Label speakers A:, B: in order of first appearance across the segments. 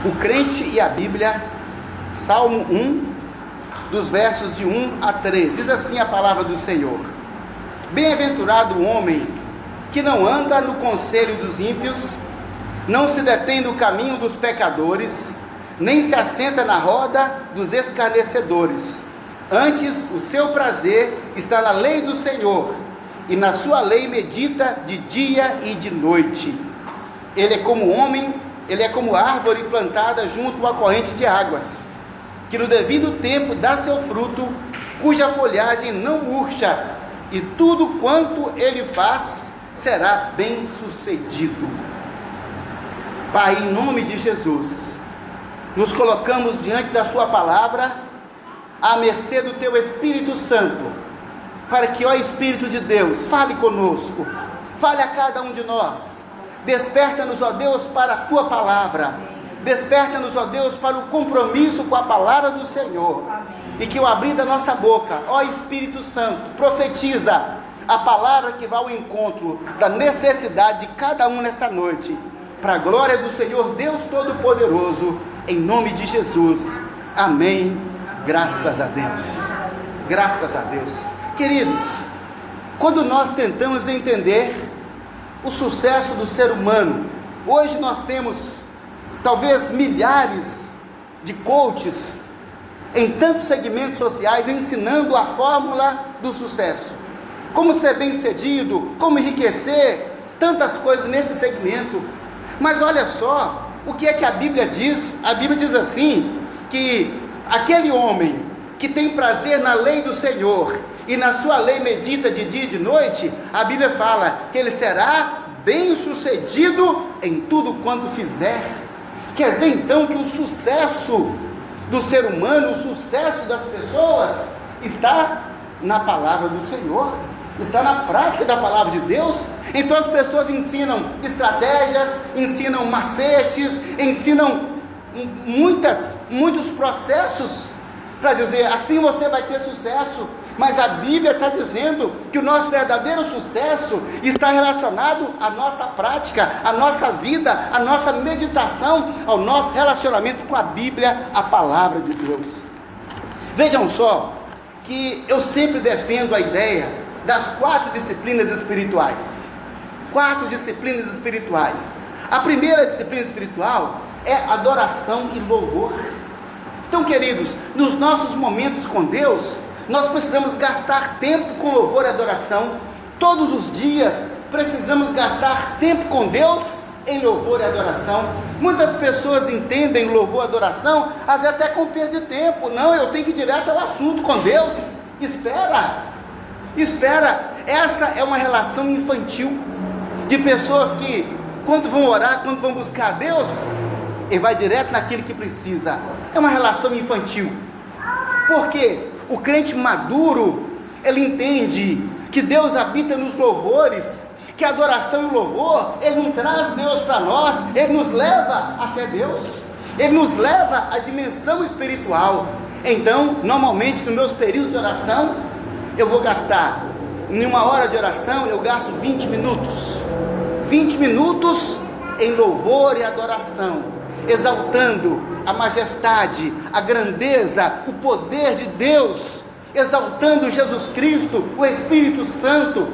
A: O crente e a Bíblia, Salmo 1, dos versos de 1 a 3, diz assim a palavra do Senhor: Bem-aventurado o homem que não anda no conselho dos ímpios, não se detém no caminho dos pecadores, nem se assenta na roda dos escarnecedores. Antes, o seu prazer está na lei do Senhor, e na sua lei medita de dia e de noite. Ele é como árvore plantada junto à corrente de águas, que no devido tempo dá seu fruto, cuja folhagem não murcha, e tudo quanto ele faz será bem sucedido. Pai, em nome de Jesus, nos colocamos diante da sua palavra, à mercê do teu Espírito Santo, para que, ó Espírito de Deus, fale conosco, fale a cada um de nós. Desperta-nos, ó Deus, para a tua palavra. Desperta-nos, ó Deus, para o compromisso com a palavra do Senhor. E que o abrir da nossa boca, ó Espírito Santo, profetiza a palavra que vai ao encontro da necessidade de cada um nessa noite. Para a glória do Senhor Deus Todo-Poderoso, em nome de Jesus. Amém. Graças a Deus. Graças a Deus. Queridos, quando nós tentamos entender o sucesso do ser humano, hoje nós temos talvez milhares de coaches em tantos segmentos sociais ensinando a fórmula do sucesso, como ser bem-sucedido, como enriquecer, tantas coisas nesse segmento. Mas olha só, o que é que a Bíblia diz? A Bíblia diz assim, que aquele homem que tem prazer na lei do Senhor e na sua lei medita de dia e de noite, a Bíblia fala que ele será bem sucedido em tudo quanto fizer. Quer dizer então que o sucesso do ser humano, o sucesso das pessoas está na palavra do Senhor, está na prática da palavra de Deus. Então as pessoas ensinam estratégias, ensinam macetes, ensinam muitos processos para dizer assim você vai ter sucesso. Mas a Bíblia está dizendo que o nosso verdadeiro sucesso está relacionado à nossa prática, à nossa vida, à nossa meditação, ao nosso relacionamento com a Bíblia, a palavra de Deus. Vejam só que eu sempre defendo a ideia das 4 disciplinas espirituais. 4 disciplinas espirituais. A primeira disciplina espiritual é adoração e louvor. Então, queridos, nos nossos momentos com Deus, nós precisamos gastar tempo com louvor e adoração. Todos os dias precisamos gastar tempo com Deus em louvor e adoração. Muitas pessoas entendem louvor e adoração, às vezes até com perda de tempo. Não, eu tenho que ir direto ao assunto com Deus. Espera. Essa é uma relação infantil de pessoas que, quando vão orar, quando vão buscar a Deus, ele vai direto naquele que precisa. É uma relação infantil. Por quê? O crente maduro, ele entende que Deus habita nos louvores, que a adoração e o louvor, ele não traz Deus para nós, ele nos leva até Deus, ele nos leva à dimensão espiritual. Então, normalmente nos meus períodos de oração, eu vou gastar, em uma hora de oração, eu gasto 20 minutos, 20 minutos em louvor e adoração, exaltando a majestade, a grandeza, o poder de Deus, exaltando Jesus Cristo, o Espírito Santo.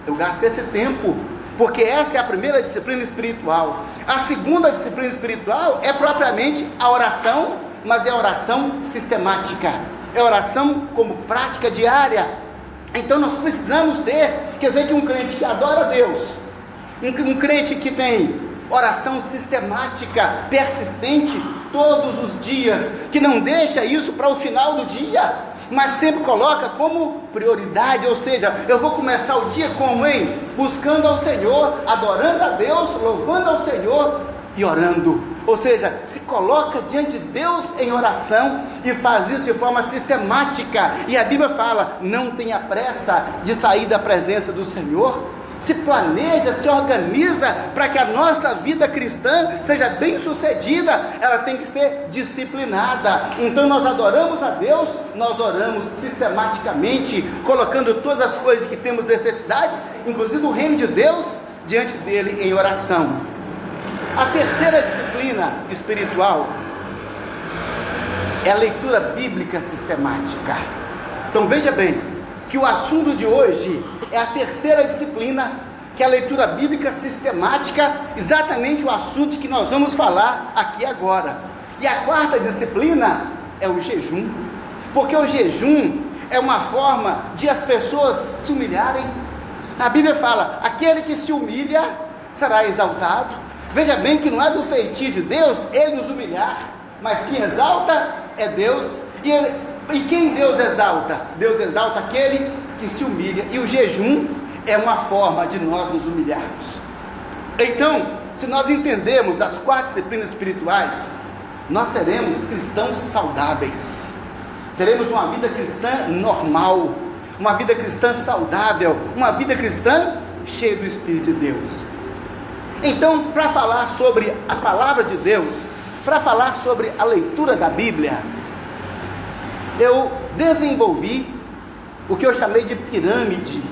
A: Eu gasto esse tempo, porque essa é a primeira disciplina espiritual. A segunda disciplina espiritual é propriamente a oração, mas é a oração sistemática, é a oração como prática diária. Então nós precisamos ter, quer dizer que um crente que adora a Deus, um crente que tem oração sistemática, persistente, todos os dias, que não deixa isso para o final do dia, mas sempre coloca como prioridade. Ou seja, eu vou começar o dia como, buscando ao Senhor, adorando a Deus, louvando ao Senhor e orando. Ou seja, se coloca diante de Deus em oração e faz isso de forma sistemática. E a Bíblia fala, não tenha pressa de sair da presença do Senhor. Se planeja, se organiza para que a nossa vida cristã seja bem sucedida. Ela tem que ser disciplinada. Então nós adoramos a Deus, nós oramos sistematicamente, colocando todas as coisas que temos necessidades, inclusive o reino de Deus, diante dele em oração. A terceira disciplina disciplina espiritual é a leitura bíblica sistemática. Então veja bem, que o assunto de hoje é a terceira disciplina, que é a leitura bíblica sistemática, exatamente o assunto que nós vamos falar aqui agora. E a quarta disciplina é o jejum, porque o jejum é uma forma de as pessoas se humilharem. A Bíblia fala, aquele que se humilha será exaltado. Veja bem que não é do feitio de Deus ele nos humilhar, mas quem exalta é Deus. E quem Deus exalta? Deus exalta aquele que se humilha, e o jejum é uma forma de nós nos humilharmos. Então, se nós entendermos as quatro disciplinas espirituais, nós seremos cristãos saudáveis, teremos uma vida cristã normal, uma vida cristã saudável, uma vida cristã cheia do Espírito de Deus. Então, para falar sobre a palavra de Deus, para falar sobre a leitura da Bíblia, eu desenvolvi o que eu chamei de pirâmide.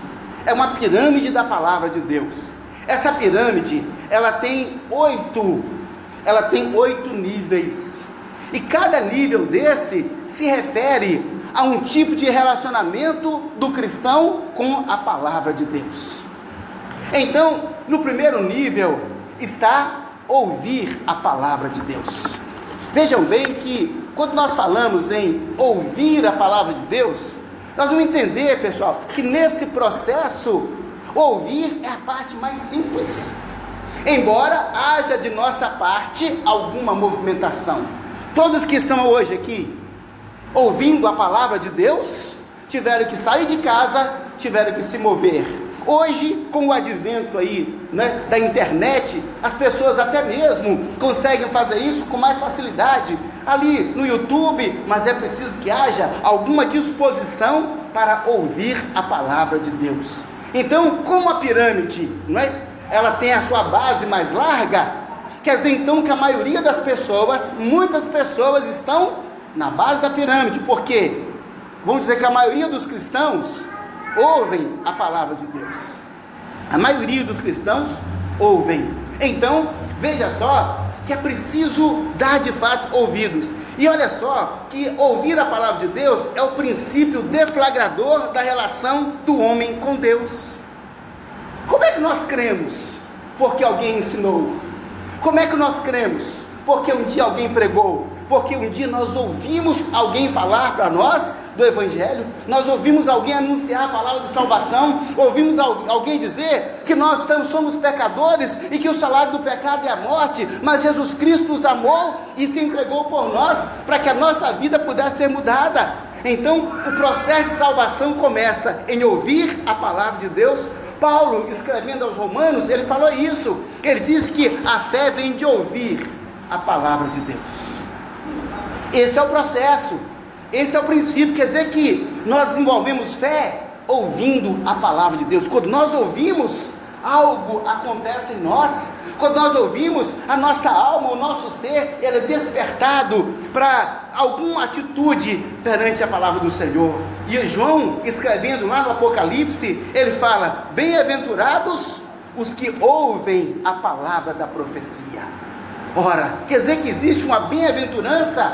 A: É uma pirâmide da palavra de Deus. Essa pirâmide, ela tem 8 níveis, e cada nível desse se refere a um tipo de relacionamento do cristão com a palavra de Deus. Então, no primeiro nível está ouvir a palavra de Deus. Vejam bem que quando nós falamos em ouvir a palavra de Deus, nós vamos entender, pessoal, que nesse processo, ouvir é a parte mais simples, embora haja de nossa parte alguma movimentação. Todos que estão hoje aqui, ouvindo a palavra de Deus, tiveram que sair de casa, tiveram que se mover. Hoje, com o advento aí, da internet, as pessoas até mesmo conseguem fazer isso com mais facilidade, ali no YouTube, mas é preciso que haja alguma disposição para ouvir a palavra de Deus. Então, como a pirâmide, ela tem a sua base mais larga, quer dizer então que a maioria das pessoas, muitas pessoas estão na base da pirâmide, porque vamos dizer que a maioria dos cristãos ouvem a palavra de Deus. A maioria dos cristãos ouvem. Então, veja só que é preciso dar de fato ouvidos. E olha só que ouvir a palavra de Deus é o princípio deflagrador da relação do homem com Deus. Como é que nós cremos? Porque alguém ensinou. Como é que nós cremos? Porque um dia alguém pregou. Porque um dia nós ouvimos alguém falar para nós do Evangelho, nós ouvimos alguém anunciar a palavra de salvação, ouvimos alguém dizer que nós somos pecadores e que o salário do pecado é a morte, mas Jesus Cristo nos amou e se entregou por nós para que a nossa vida pudesse ser mudada. Então o processo de salvação começa em ouvir a palavra de Deus. Paulo, escrevendo aos Romanos, ele falou isso, ele diz que a fé vem de ouvir a palavra de Deus. Esse é o processo, esse é o princípio, quer dizer que nós desenvolvemos fé ouvindo a palavra de Deus. Quando nós ouvimos, algo acontece em nós. Quando nós ouvimos, a nossa alma, o nosso ser, ele é despertado para alguma atitude perante a palavra do Senhor. E João, escrevendo lá no Apocalipse, ele fala, bem-aventurados os que ouvem a palavra da profecia. Ora, quer dizer que existe uma bem-aventurança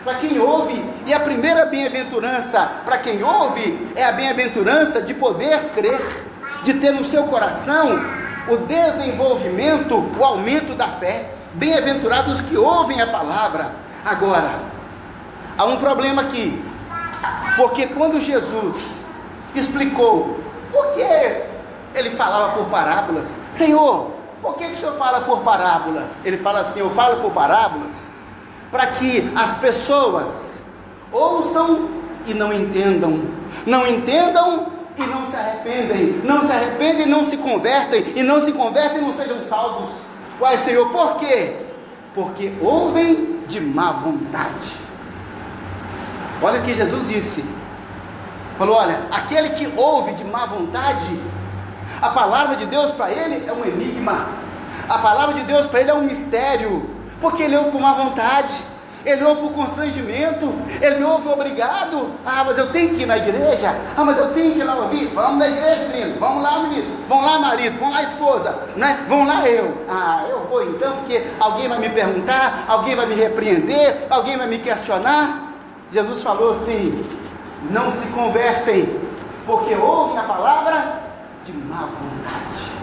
A: para quem ouve, e a primeira bem-aventurança para quem ouve é a bem-aventurança de poder crer, de ter no seu coração o desenvolvimento, o aumento da fé. Bem-aventurados que ouvem a palavra. Agora, há um problema aqui, porque quando Jesus explicou por que ele falava por parábolas, Senhor, por que o Senhor fala por parábolas? Ele fala assim, eu falo por parábolas para que as pessoas ouçam e não entendam, não entendam e não se arrependem, não se arrependem e não se convertem, e não se convertem e não sejam salvos. Uai, Senhor, por quê? Porque ouvem de má vontade. Olha o que Jesus disse, falou, olha, aquele que ouve de má vontade, a palavra de Deus para ele é um enigma, a palavra de Deus para ele é um mistério, porque ele ouve com má vontade. ele ouve por constrangimento, ele ouve obrigado. Ah, mas eu tenho que ir na igreja, ah, mas eu tenho que ir lá ouvir. Vamos na igreja, menino, vamos lá, menino, vamos lá, marido, vamos lá, esposa, né? Vamos lá, eu vou então, porque alguém vai me perguntar, alguém vai me repreender, alguém vai me questionar. Jesus falou assim: não se convertem, porque ouvem a palavra de má vontade.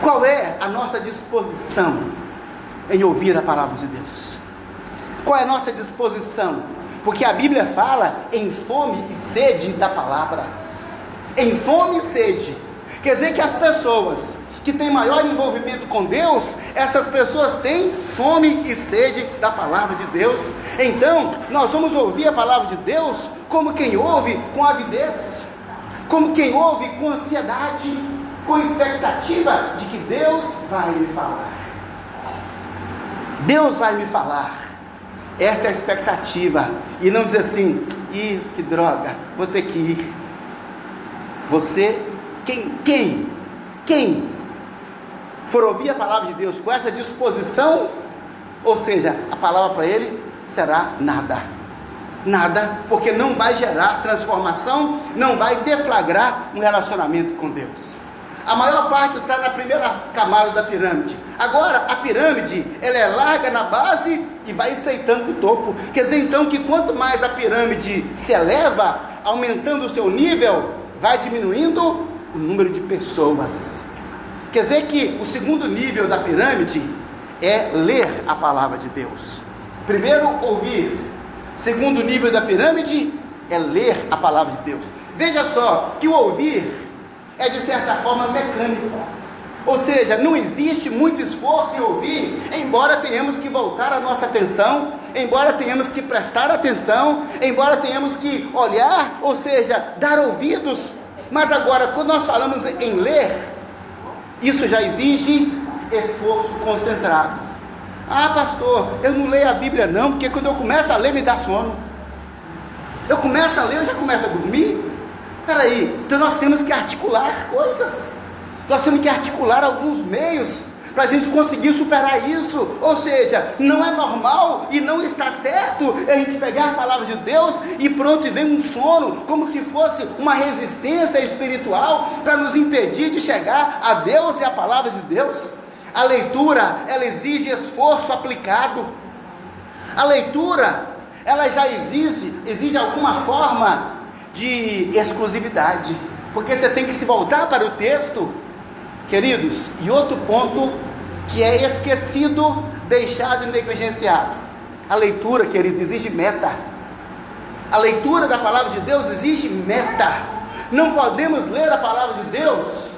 A: Qual é a nossa disposição em ouvir a palavra de Deus? Qual é a nossa disposição? Porque a Bíblia fala em fome e sede da palavra. Em fome e sede. Quer dizer que as pessoas que têm maior envolvimento com Deus, essas pessoas têm fome e sede da palavra de Deus. Então, nós vamos ouvir a palavra de Deus como quem ouve com avidez, como quem ouve com ansiedade, com expectativa de que Deus vai me falar. Deus vai me falar. Essa é a expectativa. E não dizer assim: ih, que droga, vou ter que ir. Você, quem for ouvir a palavra de Deus com essa disposição, ou seja, a palavra para ele será nada, porque não vai gerar transformação, não vai deflagrar um relacionamento com Deus. A maior parte está na primeira camada da pirâmide. Agora, a pirâmide, ela é larga na base e vai estreitando o topo. Quer dizer então que quanto mais a pirâmide se eleva, aumentando o seu nível, vai diminuindo o número de pessoas. Quer dizer que o segundo nível da pirâmide é ler a palavra de Deus. Primeiro, ouvir. Segundo nível da pirâmide é ler a palavra de Deus. Veja só que o ouvir é de certa forma mecânico. Ou seja, não existe muito esforço em ouvir, embora tenhamos que voltar a nossa atenção, embora tenhamos que prestar atenção, embora tenhamos que olhar, ou seja, dar ouvidos. Mas agora, quando nós falamos em ler, isso já exige esforço concentrado. Ah, pastor, eu não leio a Bíblia não, porque quando eu começo a ler me dá sono. Eu começo a ler, eu já começo a dormir. Peraí, então nós temos que articular coisas. Nós temos que articular alguns meios para a gente conseguir superar isso. Ou seja, não é normal e não está certo a gente pegar a palavra de Deus e pronto, e vem um sono, como se fosse uma resistência espiritual para nos impedir de chegar a Deus e a palavra de Deus. A leitura, ela exige esforço aplicado. A leitura, ela já exige alguma forma de exclusividade, porque você tem que se voltar para o texto, queridos. E outro ponto que é esquecido, deixado e negligenciado: a leitura, queridos, exige meta. A leitura da palavra de Deus exige meta. Não podemos ler a palavra de Deus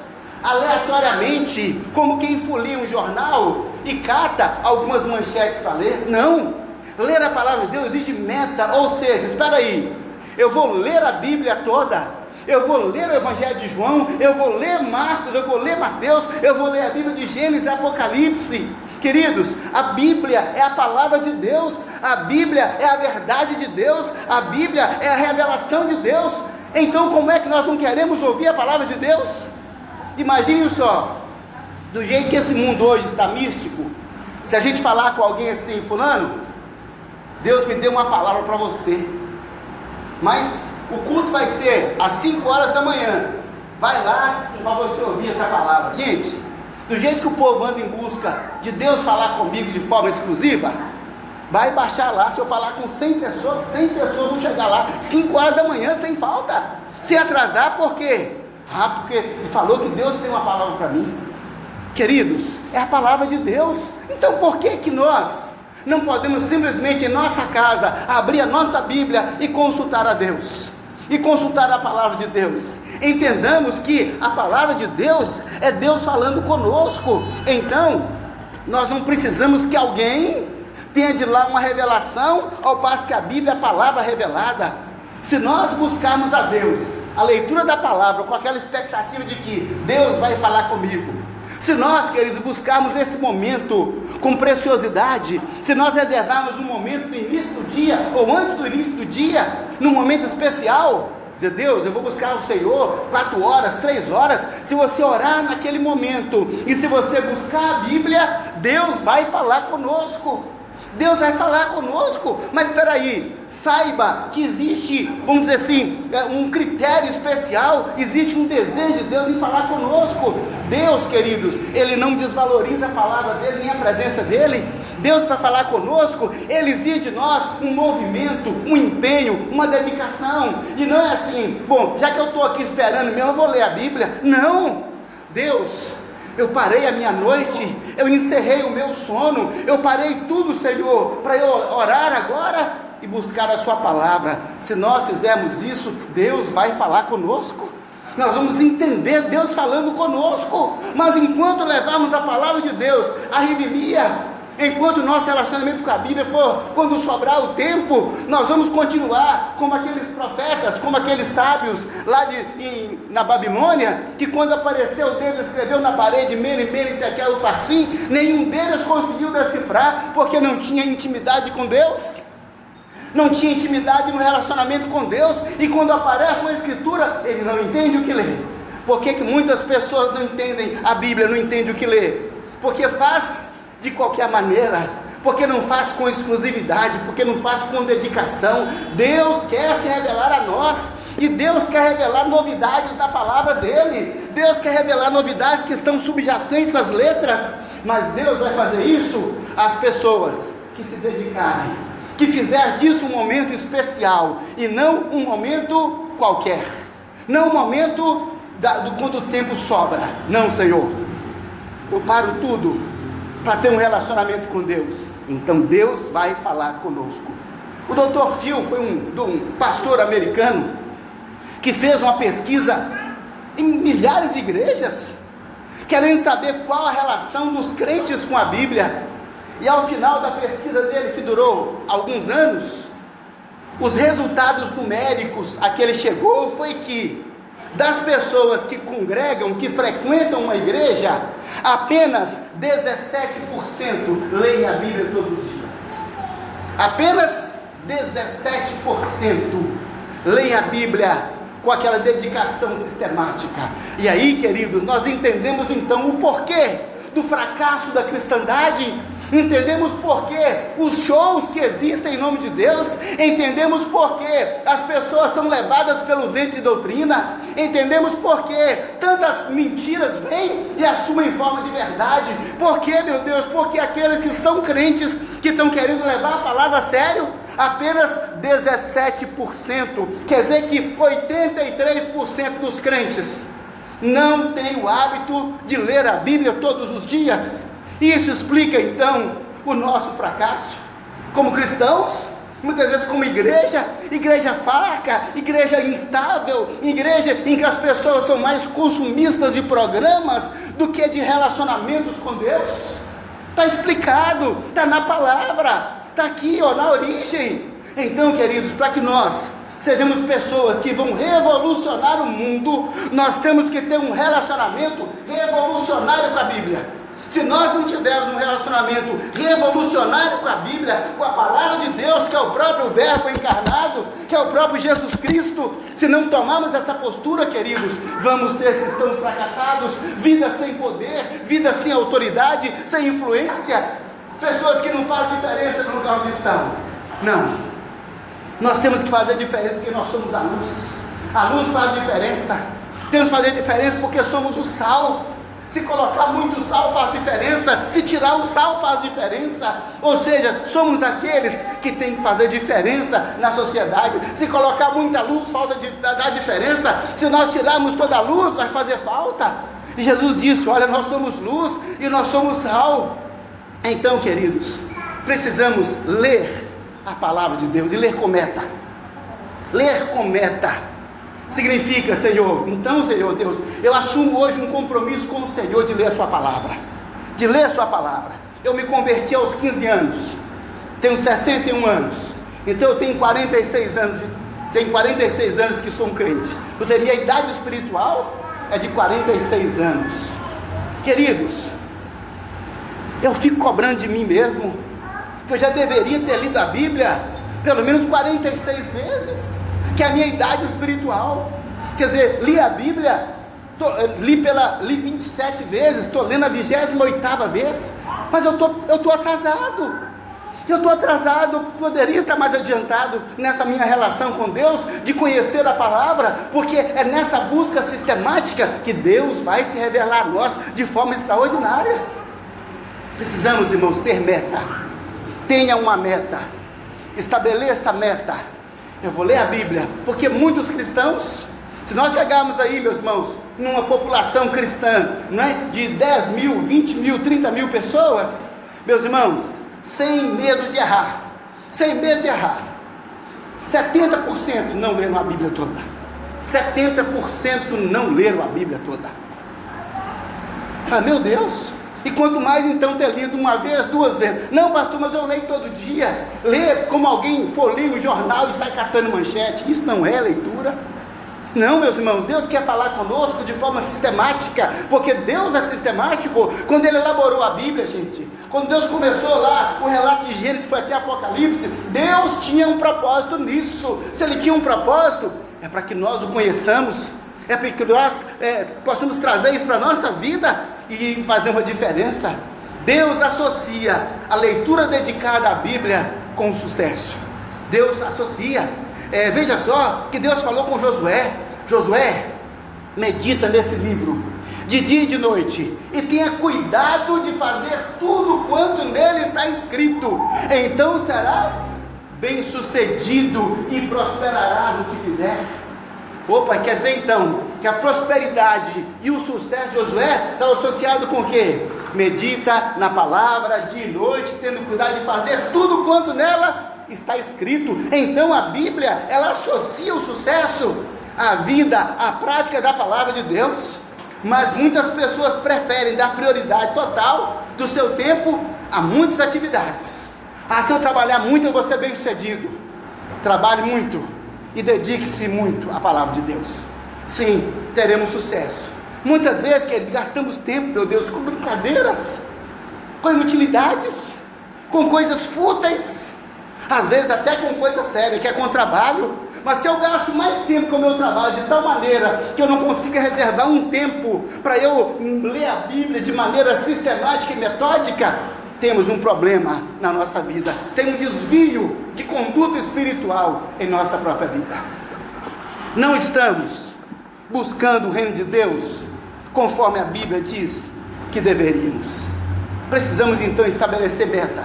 A: aleatoriamente, como quem folia um jornal e cata algumas manchetes para ler. Não, ler a palavra de Deus exige meta. Ou seja, espera aí, eu vou ler a Bíblia toda, eu vou ler o Evangelho de João, eu vou ler Marcos, eu vou ler Mateus, eu vou ler a Bíblia de Gênesis e Apocalipse. Queridos, a Bíblia é a palavra de Deus, a Bíblia é a verdade de Deus, a Bíblia é a revelação de Deus. Então como é que nós não queremos ouvir a palavra de Deus? Imagine só, do jeito que esse mundo hoje está místico, se a gente falar com alguém assim: fulano, Deus me deu uma palavra para você, mas o culto vai ser às 5 horas da manhã, vai lá para você ouvir essa palavra. Gente, do jeito que o povo anda em busca de Deus falar comigo de forma exclusiva, vai baixar lá. Se eu falar com 100 pessoas vão chegar lá 5 horas da manhã sem falta. Se atrasar, por quê? Porque ele falou que Deus tem uma palavra para mim. Queridos, é a palavra de Deus. Então por que nós não podemos simplesmente em nossa casa abrir a nossa Bíblia e consultar a Deus? E consultar a palavra de Deus. Entendamos que a palavra de Deus é Deus falando conosco. Então nós não precisamos que alguém tenha de lá uma revelação, ao passo que a Bíblia é a palavra revelada. Se nós buscarmos a Deus, a leitura da palavra, com aquela expectativa de que Deus vai falar comigo, se nós, queridos, buscarmos esse momento com preciosidade, se nós reservarmos um momento no início do dia, ou antes do início do dia, num momento especial, dizer: Deus, eu vou buscar o Senhor 4 horas, 3 horas, se você orar naquele momento, e se você buscar a Bíblia, Deus vai falar conosco. Deus vai falar conosco, mas espera aí, saiba que existe, vamos dizer assim, um critério especial, existe um desejo de Deus em falar conosco. Deus, queridos, Ele não desvaloriza a palavra dEle, nem a presença dEle. Deus, para falar conosco, Ele exige de nós um movimento, um empenho, uma dedicação, e não é assim, bom, já que eu estou aqui esperando mesmo, eu vou ler a Bíblia. Não, Deus, eu parei a minha noite, eu encerrei o meu sono, eu parei tudo, Senhor, para eu orar agora e buscar a sua palavra. Se nós fizermos isso, Deus vai falar conosco, nós vamos entender Deus falando conosco. Mas enquanto levarmos a palavra de Deus à revelia, enquanto o nosso relacionamento com a Bíblia for, quando sobrar o tempo, nós vamos continuar como aqueles profetas, como aqueles sábios lá na Babilônia, que quando apareceu o dedo, escreveu na parede, Mene, Mene, Tekel, Upharsin, nenhum deles conseguiu decifrar, porque não tinha intimidade com Deus, não tinha intimidade no relacionamento com Deus, e quando aparece uma escritura, ele não entende o que lê. Por que muitas pessoas não entendem a Bíblia, não entendem o que lê? Porque faz de qualquer maneira, porque não faz com exclusividade, porque não faz com dedicação. Deus quer se revelar a nós, e Deus quer revelar novidades da palavra dEle, Deus quer revelar novidades que estão subjacentes às letras, mas Deus vai fazer isso às pessoas que se dedicarem, que fizer disso um momento especial, e não um momento qualquer, não um momento quando o tempo sobra. Não, Senhor, eu paro tudo para ter um relacionamento com Deus. Então Deus vai falar conosco. O Dr. Phil foi um pastor americano que fez uma pesquisa em milhares de igrejas, querendo saber qual a relação dos crentes com a Bíblia, e ao final da pesquisa dele, que durou alguns anos, os resultados numéricos a que ele chegou foi que das pessoas que congregam, que frequentam uma igreja, apenas 17% leem a Bíblia todos os dias. Apenas 17% leem a Bíblia com aquela dedicação sistemática. E aí, queridos, nós entendemos então o porquê do fracasso da cristandade. Entendemos por que os shows que existem em nome de Deus, entendemos por que as pessoas são levadas pelo vento de doutrina, entendemos por que tantas mentiras vêm e assumem forma de verdade. Por que, meu Deus? Porque aqueles que são crentes, que estão querendo levar a palavra a sério, apenas 17%, quer dizer que 83% dos crentes não têm o hábito de ler a Bíblia todos os dias. Isso explica então o nosso fracasso como cristãos, muitas vezes como igreja fraca, igreja instável, igreja em que as pessoas são mais consumistas de programas do que de relacionamentos com Deus. Está explicado, está na palavra, está aqui, na origem. Então, queridos, para que nós sejamos pessoas que vão revolucionar o mundo, nós temos que ter um relacionamento revolucionário com a Bíblia. Se nós não tivermos um relacionamento revolucionário com a Bíblia, com a palavra de Deus, que é o próprio Verbo encarnado, que é o próprio Jesus Cristo, se não tomarmos essa postura, queridos, vamos ser cristãos fracassados, vida sem poder, vida sem autoridade, sem influência, pessoas que não fazem diferença no lugar onde estão. Não, nós temos que fazer diferença porque nós somos a luz faz diferença, temos que fazer diferença porque somos o sal. Se colocar muito sal faz diferença, se tirar o sal faz diferença, ou seja, somos aqueles que têm que fazer diferença na sociedade. Se colocar muita luz, dá diferença, se nós tirarmos toda a luz, vai fazer falta. E Jesus disse, olha, nós somos luz e nós somos sal. Então, queridos, precisamos ler a palavra de Deus, e ler com meta. Ler com meta significa, Senhor, então, Senhor Deus, eu assumo hoje um compromisso com o Senhor de ler a sua palavra, eu me converti aos 15 anos, tenho 61 anos, então eu tenho 46 anos que sou um crente, ou seja, minha idade espiritual é de 46 anos, queridos, eu fico cobrando de mim mesmo, que eu já deveria ter lido a Bíblia, pelo menos 46 vezes, que é a minha idade espiritual, quer dizer, li a Bíblia, li 27 vezes, estou lendo a 28ª vez, mas eu estou atrasado, Eu estou atrasado, poderia estar mais adiantado nessa minha relação com Deus, de conhecer a palavra, porque é nessa busca sistemática que Deus vai se revelar a nós de forma extraordinária. Precisamos, irmãos, ter meta. Tenha uma meta, estabeleça a meta. Eu vou ler a Bíblia, porque muitos cristãos, se nós chegarmos aí, meus irmãos, numa população cristã, não é, de 10 mil, 20 mil, 30 mil pessoas, meus irmãos, sem medo de errar, 70% não leram a Bíblia toda, 70% não leram a Bíblia toda. Ah, meu Deus! E quanto mais então ter lido uma vez, duas vezes. Não, pastor, mas eu leio todo dia. Ler como alguém folheia um jornal e sai catando manchete. Isso não é leitura. Não, meus irmãos, Deus quer falar conosco de forma sistemática, porque Deus é sistemático. Quando Ele elaborou a Bíblia, gente, quando Deus começou lá, o relato de Gênesis foi até Apocalipse, Deus tinha um propósito nisso. Se Ele tinha um propósito, é para que nós o conheçamos, é para que nós possamos trazer isso para a nossa vida e fazer uma diferença. Deus associa a leitura dedicada à Bíblia com o sucesso. Deus associa. Veja só que Deus falou com Josué: Josué, medita nesse livro de dia e de noite, e tenha cuidado de fazer tudo quanto nele está escrito, então serás bem sucedido e prosperarás no que fizer. Opa, quer dizer então que a prosperidade e o sucesso de Josué estão associados com o quê? Medita na palavra dia e noite, tendo cuidado de fazer tudo quanto nela está escrito. Então a Bíblia, ela associa o sucesso à vida, à prática da palavra de Deus. Mas muitas pessoas preferem dar prioridade total do seu tempo a muitas atividades. Se eu trabalhar muito, eu vou ser bem sucedido. Trabalhe muito e dedique-se muito à palavra de Deus. Sim, teremos sucesso. Muitas vezes, querido, gastamos tempo, meu Deus, com brincadeiras, com inutilidades, com coisas fúteis, às vezes até com coisa séria, que é com trabalho. Mas se eu gasto mais tempo com o meu trabalho, de tal maneira que eu não consiga reservar um tempo para eu ler a Bíblia de maneira sistemática e metódica, temos um problema na nossa vida, tem um desvio de conduta espiritual em nossa própria vida. Não estamos buscando o reino de Deus conforme a Bíblia diz que deveríamos. Precisamos então estabelecer meta.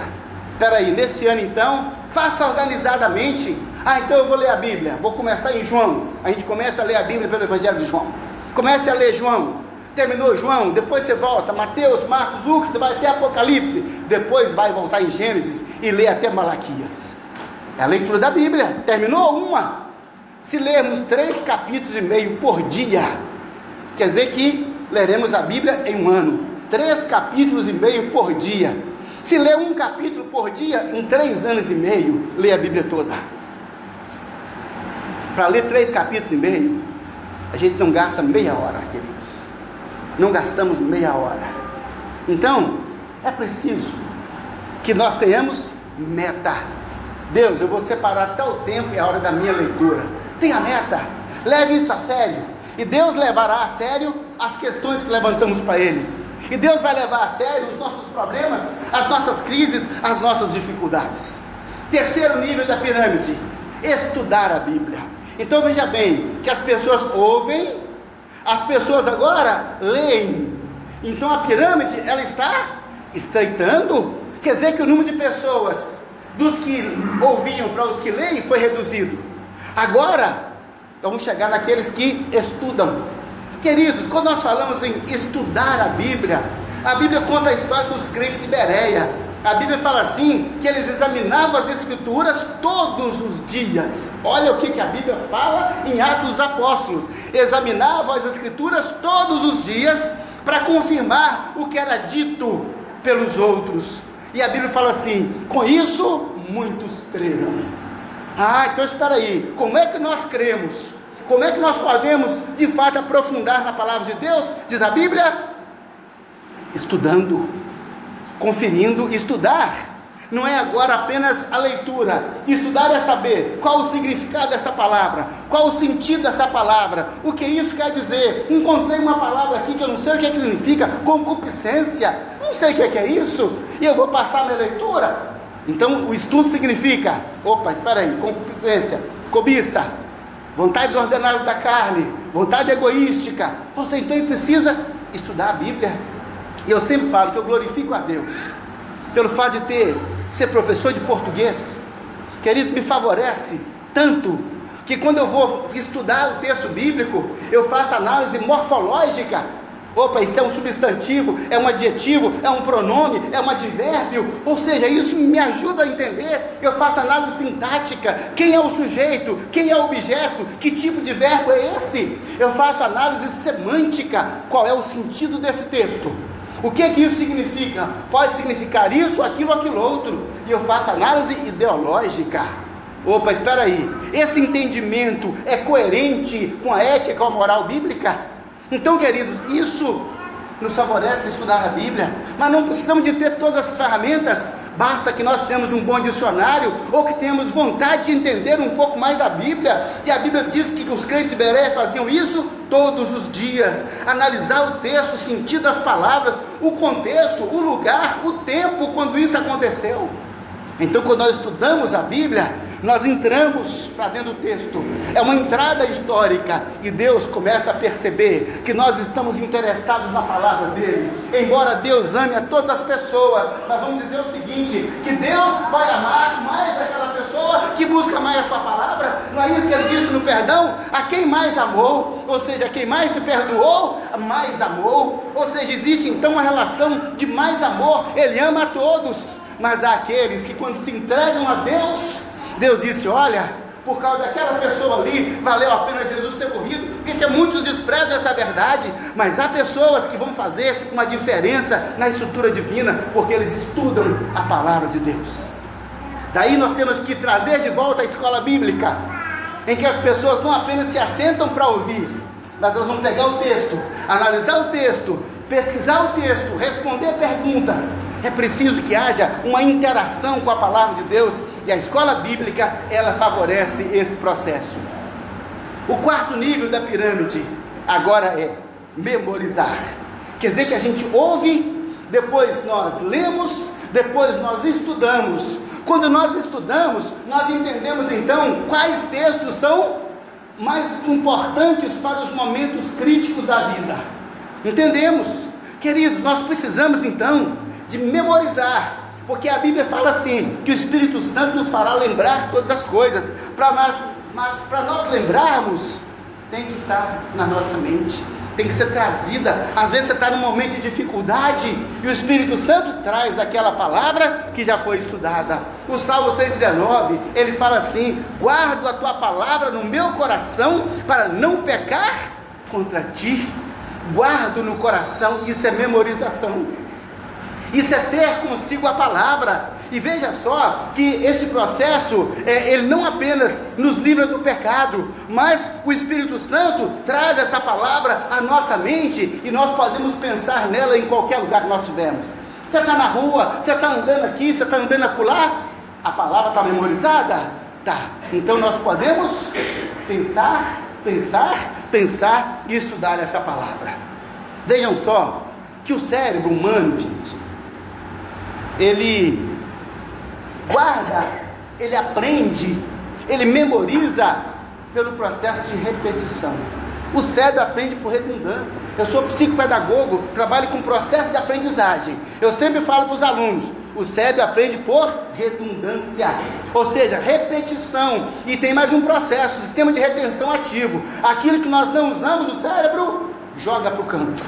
A: Espera aí, nesse ano então, faça organizadamente. Então eu vou ler a Bíblia, vou começar em João. A gente começa a ler a Bíblia pelo Evangelho de João. Comece a ler João. Terminou João, depois você volta Mateus, Marcos, Lucas, você vai até Apocalipse, depois vai voltar em Gênesis e ler até Malaquias. É a leitura da Bíblia. Terminou uma. Se lermos 3,5 capítulos por dia, quer dizer que leremos a Bíblia em um ano. 3,5 capítulos por dia. Se ler um capítulo por dia, em 3,5 anos, lê a Bíblia toda. Para ler 3,5 capítulos, a gente não gasta meia hora, queridos. Não gastamos meia hora. Então, é preciso que nós tenhamos meta. Deus, eu vou separar tal tempo e a hora da minha leitura. Tenha meta, leve isso a sério. E Deus levará a sério as questões que levantamos para Ele. E Deus vai levar a sério os nossos problemas, as nossas crises, as nossas dificuldades. Terceiro nível da pirâmide: estudar a Bíblia. Então veja bem, que as pessoas ouvem, as pessoas agora leem. Então a pirâmide, ela está estreitando. Quer dizer que o número de pessoas dos que ouviam para os que leem foi reduzido. Agora vamos chegar naqueles que estudam. Queridos, quando nós falamos em estudar a Bíblia conta a história dos crentes de Bereia. A Bíblia fala assim, que eles examinavam as Escrituras todos os dias. Olha o que a Bíblia fala em Atos dos Apóstolos. Examinavam as Escrituras todos os dias para confirmar o que era dito pelos outros. E a Bíblia fala assim: com isso muitos creram. Então espera aí, como é que nós cremos? Como é que nós podemos de fato aprofundar na palavra de Deus? Diz a Bíblia: estudando, conferindo. Estudar não é agora apenas a leitura. Estudar é saber qual o significado dessa palavra, qual o sentido dessa palavra, o que isso quer dizer. Encontrei uma palavra aqui que eu não sei o que significa, concupiscência, não sei o que é isso, e eu vou passar minha leitura. Então o estudo significa, espera aí, concupiscência, cobiça, vontade desordenada da carne, vontade egoística. Você então precisa estudar a Bíblia. E eu sempre falo que eu glorifico a Deus pelo fato de ser professor de português. Querido, me favorece tanto que quando eu vou estudar o texto bíblico, eu faço análise morfológica. Isso é um substantivo, é um adjetivo, é um pronome, é um advérbio. Ou seja, isso me ajuda a entender. Eu faço análise sintática. Quem é o sujeito? Quem é o objeto? Que tipo de verbo é esse? Eu faço análise semântica. Qual é o sentido desse texto? O que isso significa? Pode significar isso, aquilo, aquilo outro. E eu faço análise ideológica. Espera aí. Esse entendimento é coerente com a ética, com a moral bíblica? Então, queridos, isso nos favorece estudar a Bíblia, mas não precisamos de ter todas as ferramentas. Basta que nós tenhamos um bom dicionário, ou que tenhamos vontade de entender um pouco mais da Bíblia. E a Bíblia diz que os crentes de Bereia faziam isso todos os dias. Analisar o texto, o sentido das palavras, o contexto, o lugar, o tempo quando isso aconteceu. Então, quando nós estudamos a Bíblia, nós entramos para dentro do texto. É uma entrada histórica. E Deus começa a perceber que nós estamos interessados na palavra dele. Embora Deus ame a todas as pessoas, nós vamos dizer o seguinte: que Deus vai amar mais aquela pessoa que busca mais a sua palavra. Não é isso que ele disse no perdão? A quem mais amou, ou seja, quem mais se perdoou, mais amou. Ou seja, existe então uma relação de mais amor. Ele ama a todos, mas há aqueles que quando se entregam a Deus, Deus disse: olha, por causa daquela pessoa ali, valeu a pena Jesus ter morrido, porque muitos desprezam essa verdade, mas há pessoas que vão fazer uma diferença na estrutura divina, porque eles estudam a palavra de Deus. Daí nós temos que trazer de volta a escola bíblica, em que as pessoas não apenas se assentam para ouvir, mas elas vão pegar o texto, analisar o texto, pesquisar o texto, responder perguntas. É preciso que haja uma interação com a palavra de Deus, e a escola bíblica, ela favorece esse processo. O quarto nível da pirâmide agora é memorizar. Quer dizer que a gente ouve, depois nós lemos, depois nós estudamos. Quando nós estudamos, nós entendemos então quais textos são mais importantes para os momentos críticos da vida. Entendemos? Queridos, nós precisamos então de memorizar, porque a Bíblia fala assim, que o Espírito Santo nos fará lembrar todas as coisas, mas para nós lembrarmos, tem que estar na nossa mente, tem que ser trazida. Às vezes você está num momento de dificuldade, e o Espírito Santo traz aquela palavra que já foi estudada. O Salmo 119, ele fala assim: guardo a tua palavra no meu coração, para não pecar contra ti. Guardo no coração, isso é memorização. Isso é ter consigo a palavra. E veja só que esse processo, ele não apenas nos livra do pecado, mas o Espírito Santo traz essa palavra à nossa mente, e nós podemos pensar nela em qualquer lugar que nós estivermos. Você está na rua, você está andando aqui, você está andando acolá, a palavra está memorizada? Tá. Então nós podemos pensar e estudar essa palavra. Vejam só que o cérebro humano, gente, ele guarda, ele aprende, ele memoriza pelo processo de repetição. O cérebro aprende por redundância. Eu sou psicopedagogo, trabalho com processo de aprendizagem. Eu sempre falo para os alunos: o cérebro aprende por redundância, ou seja, repetição. E tem mais um processo, sistema de retenção ativo. Aquilo que nós não usamos, o cérebro joga para o canto.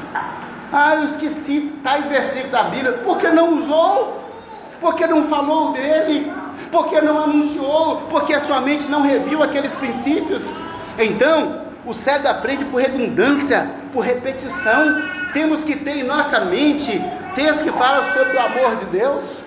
A: Eu esqueci tais versículos da Bíblia. Porque não usou? Porque não falou dele? Porque não anunciou? Porque a sua mente não reviu aqueles princípios? Então, o cérebro aprende por redundância, por repetição. Temos que ter em nossa mente textos que falam sobre o amor de Deus.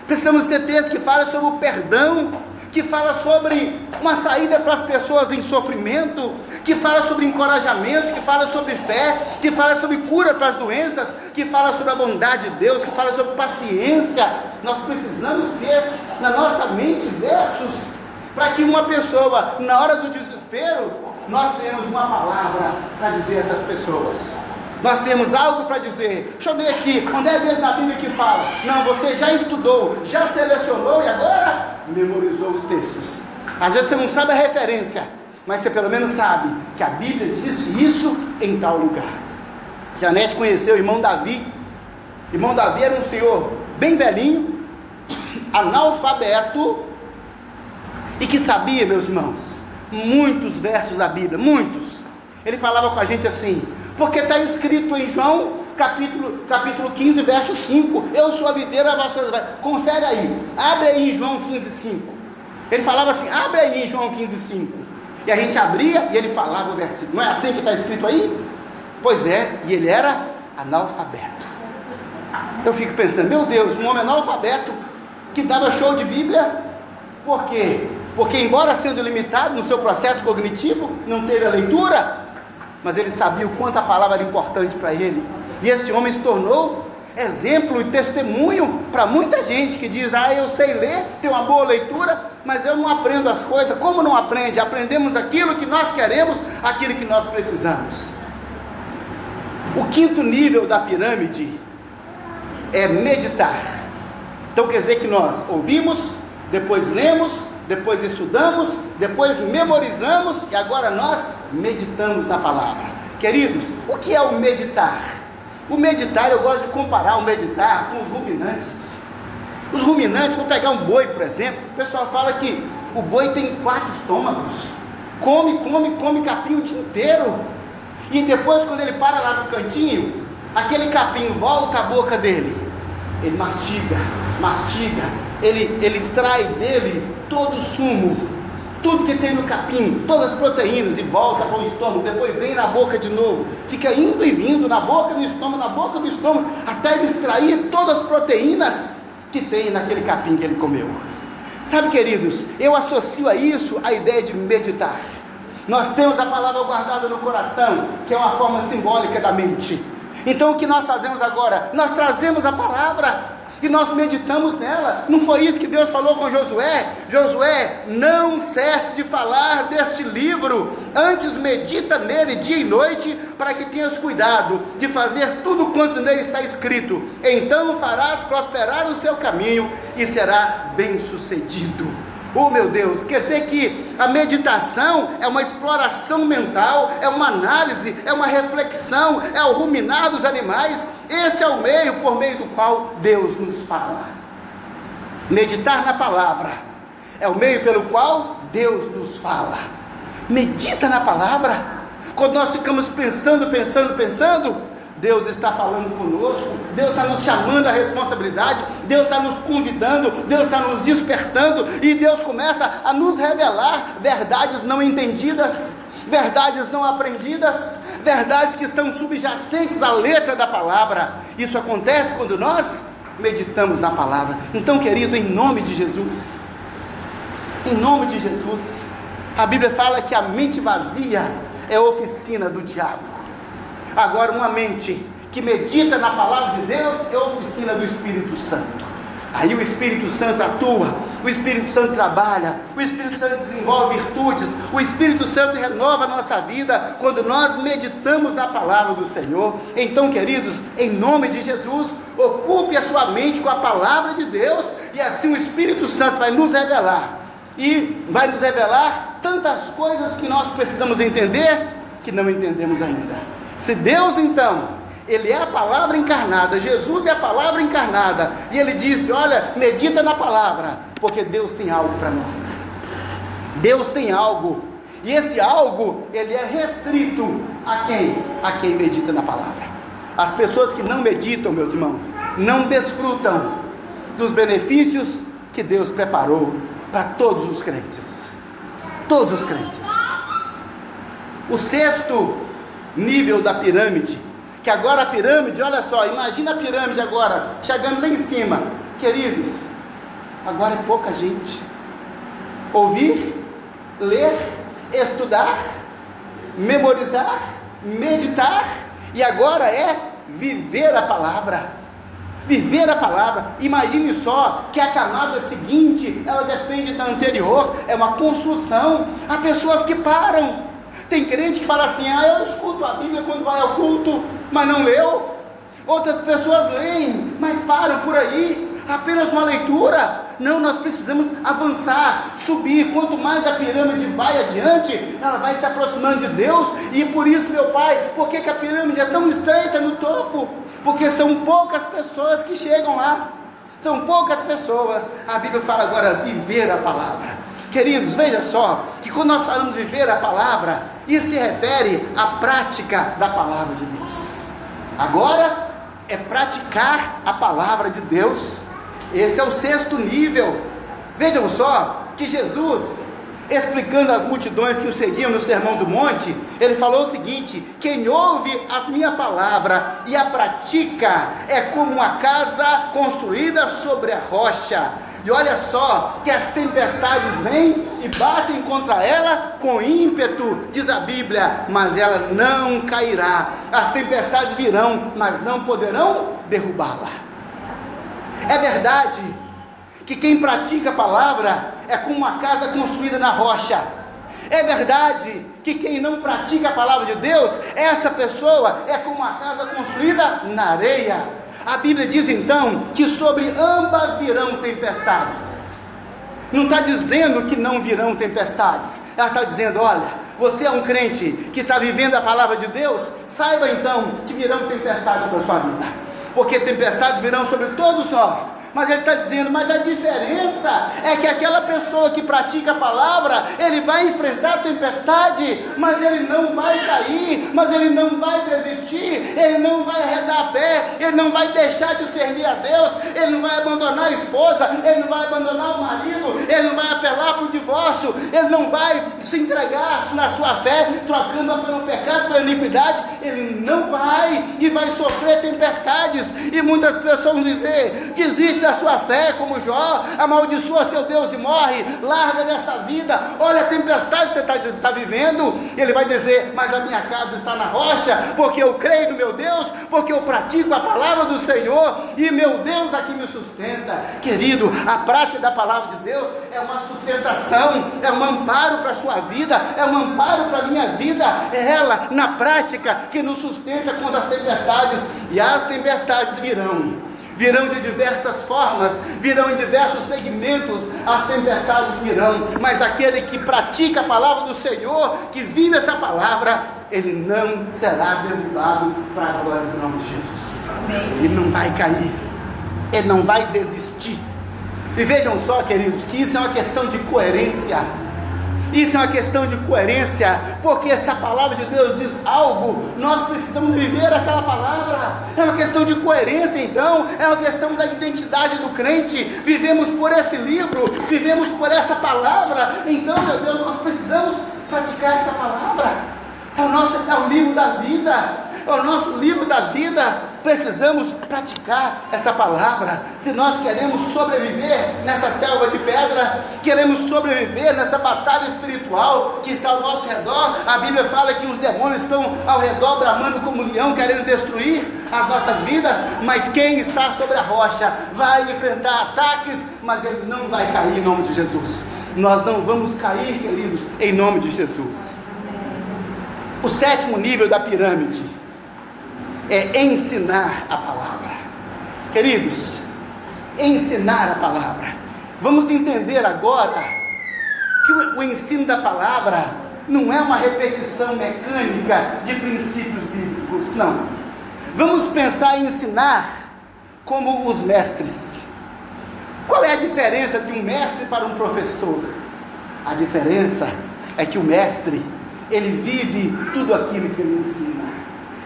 A: Precisamos ter textos que falam sobre o perdão, que fala sobre uma saída para as pessoas em sofrimento, que fala sobre encorajamento, que fala sobre fé, que fala sobre cura para as doenças, que fala sobre a bondade de Deus, que fala sobre paciência. Nós precisamos ter na nossa mente versos, para que uma pessoa, na hora do desespero, nós tenhamos uma palavra para dizer a essas pessoas. Nós temos algo para dizer. Deixa eu ver aqui, onde é mesmo na Bíblia que fala? Não, você já estudou, já selecionou, e agora memorizou os textos. Às vezes você não sabe a referência, mas você pelo menos sabe que a Bíblia disse isso em tal lugar. Janete conheceu o irmão Davi. O irmão Davi era um senhor bem velhinho, analfabeto, e que sabia, meus irmãos, muitos versos da Bíblia, muitos. Ele falava com a gente assim, porque está escrito em João capítulo 15, verso 5, eu sou a videira, confere aí, abre aí em João 15, 5. Ele falava assim, abre aí em João 15, 5. E a gente abria e ele falava o versículo. Não é assim que está escrito aí? Pois é, e ele era analfabeto. Eu fico pensando, meu Deus, um homem analfabeto que dava show de Bíblia. Por quê? Porque embora sendo limitado no seu processo cognitivo, não teve a leitura, mas ele sabia o quanto a palavra era importante para ele. E esse homem se tornou exemplo e testemunho para muita gente que diz, eu sei ler, tenho uma boa leitura, mas eu não aprendo as coisas. Como não aprende? Aprendemos aquilo que nós queremos, aquilo que nós precisamos. O quinto nível da pirâmide é meditar. Então quer dizer que nós ouvimos, depois lemos, depois estudamos, depois memorizamos e agora nós meditamos na palavra. Queridos, o que é o meditar? O meditar, eu gosto de comparar o meditar com os ruminantes. Os ruminantes, vou pegar um boi, por exemplo, o pessoal fala que o boi tem 4 estômagos, come capim o dia inteiro, e depois quando ele para lá no cantinho, aquele capim volta à boca dele, ele mastiga, ele extrai dele todo o sumo, tudo que tem no capim, todas as proteínas, e volta para o estômago, depois vem na boca de novo, fica indo e vindo, na boca do estômago, até ele extrair todas as proteínas que tem naquele capim que ele comeu. Sabe, queridos, eu associo a isso a ideia de meditar. Nós temos a palavra guardada no coração, que é uma forma simbólica da mente. Então o que nós fazemos agora? Nós trazemos a palavra e nós meditamos nela. Não foi isso que Deus falou com Josué? Josué, não cesse de falar deste livro, antes medita nele dia e noite, para que tenhas cuidado de fazer tudo quanto nele está escrito, então farás prosperar o seu caminho e será bem sucedido. Oh meu Deus, quer dizer que a meditação é uma exploração mental, é uma análise, é uma reflexão, é o ruminar dos animais. Esse é o meio por meio do qual Deus nos fala. Meditar na palavra é o meio pelo qual Deus nos fala. Medita na palavra. Quando nós ficamos pensando, Deus está falando conosco, Deus está nos chamando à responsabilidade, Deus está nos convidando, Deus está nos despertando, e Deus começa a nos revelar verdades não entendidas, verdades não aprendidas, verdades que são subjacentes à letra da palavra. Isso acontece quando nós meditamos na palavra. Então, querido, em nome de Jesus, a Bíblia fala que a mente vazia é oficina do diabo. Agora, uma mente que medita na palavra de Deus é oficina do Espírito Santo. Aí o Espírito Santo atua, o Espírito Santo trabalha, o Espírito Santo desenvolve virtudes, o Espírito Santo renova a nossa vida quando nós meditamos na palavra do Senhor. Então, queridos, em nome de Jesus, ocupe a sua mente com a palavra de Deus, e assim o Espírito Santo vai nos revelar, e vai nos revelar tantas coisas que nós precisamos entender, que não entendemos ainda. Se Deus então, Ele é a palavra encarnada, Jesus é a palavra encarnada, e Ele disse, olha, medita na palavra, porque Deus tem algo para nós. Deus tem algo, e esse algo, Ele é restrito a quem? A quem medita na palavra. As pessoas que não meditam, meus irmãos, não desfrutam dos benefícios que Deus preparou para todos os crentes. Todos os crentes. O sexto nível da pirâmide, que agora a pirâmide, olha só, imagina a pirâmide agora, chegando lá em cima, queridos, agora é pouca gente, ouvir, ler, estudar, memorizar, meditar, e agora é viver a palavra. Imagine só que a camada seguinte, ela depende da anterior, é uma construção. Há pessoas que param. Tem crente que fala assim, eu escuto a Bíblia quando vai ao culto, mas não leu. Outras pessoas leem, mas param por aí, apenas uma leitura, Não, nós precisamos avançar, subir. Quanto mais a pirâmide vai adiante, ela vai se aproximando de Deus. E por isso, meu Pai, por que a pirâmide é tão estreita no topo? Porque são poucas pessoas que chegam lá. São poucas pessoas. A Bíblia fala agora, viver a palavra. Queridos, veja só, que quando nós falamos viver a palavra, isso se refere à prática da palavra de Deus. Agora, é praticar a palavra de Deus. Esse é o 6º nível. Vejam só, que Jesus, explicando às multidões que o seguiam no Sermão do Monte, ele falou o seguinte: quem ouve a minha palavra e a pratica, é como uma casa construída sobre a rocha. E olha só, que as tempestades vêm e batem contra ela com ímpeto, diz a Bíblia, mas ela não cairá. As tempestades virão, mas não poderão derrubá-la. É verdade que quem pratica a palavra é como uma casa construída na rocha. É verdade que quem não pratica a palavra de Deus, essa pessoa é como uma casa construída na areia. A Bíblia diz então que sobre ambas virão tempestades. Não está dizendo que não virão tempestades. Ela está dizendo, olha, você é um crente que está vivendo a palavra de Deus, saiba então que virão tempestades sobre a sua vida. Porque tempestades virão sobre todos nós. Mas ele está dizendo, mas a diferença é que aquela pessoa que pratica a palavra, ele vai enfrentar a tempestade, mas ele não vai cair, mas ele não vai desistir, ele não vai arredar a pé, ele não vai deixar de servir a Deus, ele não vai abandonar a esposa, ele não vai abandonar o marido, ele não vai apelar para o divórcio, ele não vai se entregar na sua fé, trocando pelo pecado, pela iniquidade, ele não vai, e vai sofrer tempestades. E muitas pessoas vão dizer, desiste da sua fé como Jó, amaldiçoa seu Deus e morre, larga dessa vida, olha a tempestade que você está vivendo. Ele vai dizer, mas a minha casa está na rocha, porque eu creio no meu Deus, porque eu pratico a palavra do Senhor, e meu Deus aqui me sustenta. Querido, a prática da palavra de Deus é uma sustentação, é um amparo para a sua vida, é um amparo para a minha vida, é ela, na prática, que nos sustenta contra as tempestades. E as tempestades virão de diversas formas, virão em diversos segmentos, as tempestades virão, mas aquele que pratica a palavra do Senhor, que vive essa palavra, ele não será derrubado para a glória do nome de Jesus. Ele não vai cair, ele não vai desistir. E vejam só, queridos, que isso é uma questão de coerência. Isso é uma questão de coerência, porque se a palavra de Deus diz algo, nós precisamos viver aquela palavra. É uma questão de coerência, então, é uma questão da identidade do crente. Vivemos por esse livro, vivemos por essa palavra, então, meu Deus, nós precisamos praticar essa palavra. É o livro da vida, é o nosso livro da vida. Precisamos praticar essa palavra. Se nós queremos sobreviver nessa selva de pedra, queremos sobreviver nessa batalha espiritual que está ao nosso redor. A Bíblia fala que os demônios estão ao redor bramando como leão, querendo destruir as nossas vidas, mas quem está sobre a rocha vai enfrentar ataques, mas ele não vai cair em nome de Jesus. Nós não vamos cair, queridos, em nome de Jesus. O 7º nível da pirâmide é ensinar a palavra. Queridos, ensinar a palavra. Vamos entender agora que o ensino da palavra não é uma repetição mecânica de princípios bíblicos, não. Vamos pensar em ensinar como os mestres. Qual é a diferença de um mestre para um professor? A diferença é que o mestre, ele vive tudo aquilo que ele ensina.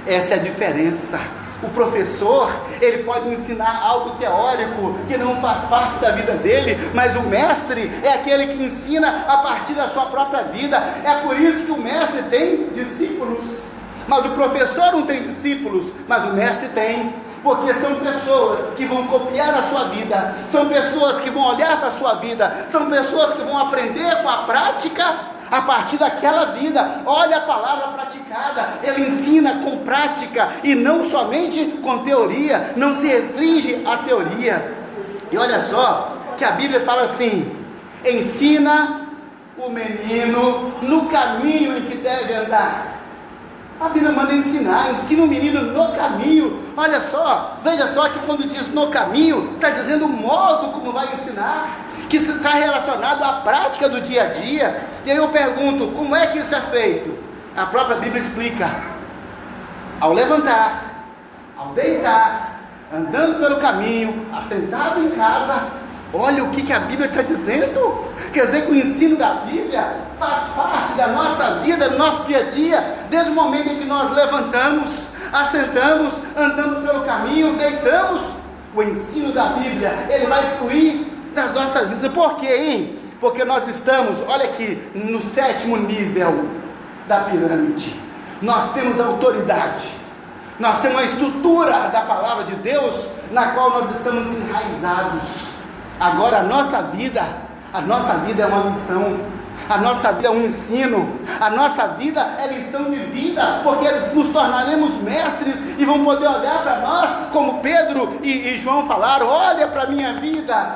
A: Essa é a diferença. O professor, ele pode ensinar algo teórico que não faz parte da vida dele, mas o mestre é aquele que ensina a partir da sua própria vida. É por isso que o mestre tem discípulos, mas o professor não tem discípulos, mas o mestre tem, porque são pessoas que vão copiar a sua vida, são pessoas que vão olhar para a sua vida, são pessoas que vão aprender com a prática, a partir daquela vida. Olha a palavra praticada, ele ensina com prática e não somente com teoria, não se restringe à teoria. E olha só que a Bíblia fala assim: ensina o menino no caminho em que deve andar. A Bíblia manda ensinar, ensina o menino no caminho. Olha só, veja só que quando diz no caminho, está dizendo o modo como vai ensinar, que está relacionado à prática do dia a dia. E aí eu pergunto, como é que isso é feito? A própria Bíblia explica: ao levantar, ao deitar, andando pelo caminho, assentado em casa. Olha o que a Bíblia está dizendo. Quer dizer que o ensino da Bíblia faz parte da nossa vida, do nosso dia a dia, desde o momento em que nós levantamos, assentamos, andamos pelo caminho, deitamos. O ensino da Bíblia, ele vai fluir nas nossas vidas. Por quê, hein? Porque nós estamos, olha aqui, no 7º nível da pirâmide. Nós temos autoridade, nós temos a estrutura da palavra de Deus, na qual nós estamos enraizados. Agora a nossa vida é uma missão, a nossa vida é um ensino, a nossa vida é lição de vida, porque nos tornaremos mestres e vão poder olhar para nós, como Pedro e João falaram: olha para a minha vida,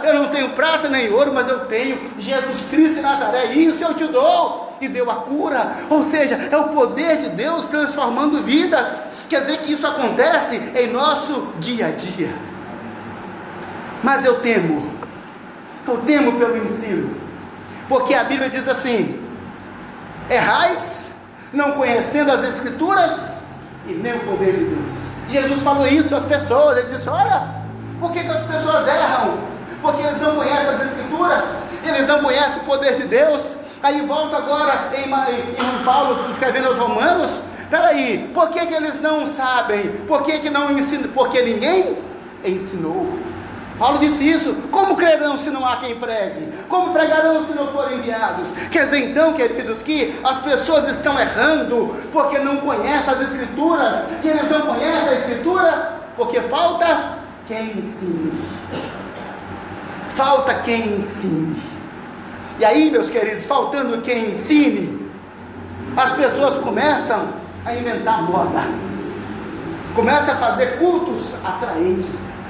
A: eu não tenho prata nem ouro, mas eu tenho Jesus Cristo de Nazaré, e isso eu te dou, e deu a cura. Ou seja, é o poder de Deus transformando vidas. Quer dizer que isso acontece em nosso dia a dia. Mas eu temo pelo ensino, porque a Bíblia diz assim: errais, não conhecendo as Escrituras e nem o poder de Deus. Jesus falou isso às pessoas, ele disse: olha, por que as pessoas erram? Porque eles não conhecem as Escrituras, eles não conhecem o poder de Deus. Aí volta agora em Paulo escrevendo aos Romanos: peraí, por que eles não sabem? Por que não ensinam? Porque ninguém ensinou. Paulo disse isso: como crerão se não há quem pregue? Como pregarão se não forem enviados? Quer dizer então, queridos, que as pessoas estão errando porque não conhecem as Escrituras, e eles não conhecem a Escritura porque falta quem ensine. Falta quem ensine. E aí, meus queridos, faltando quem ensine, as pessoas começam a inventar moda, começam a fazer cultos atraentes.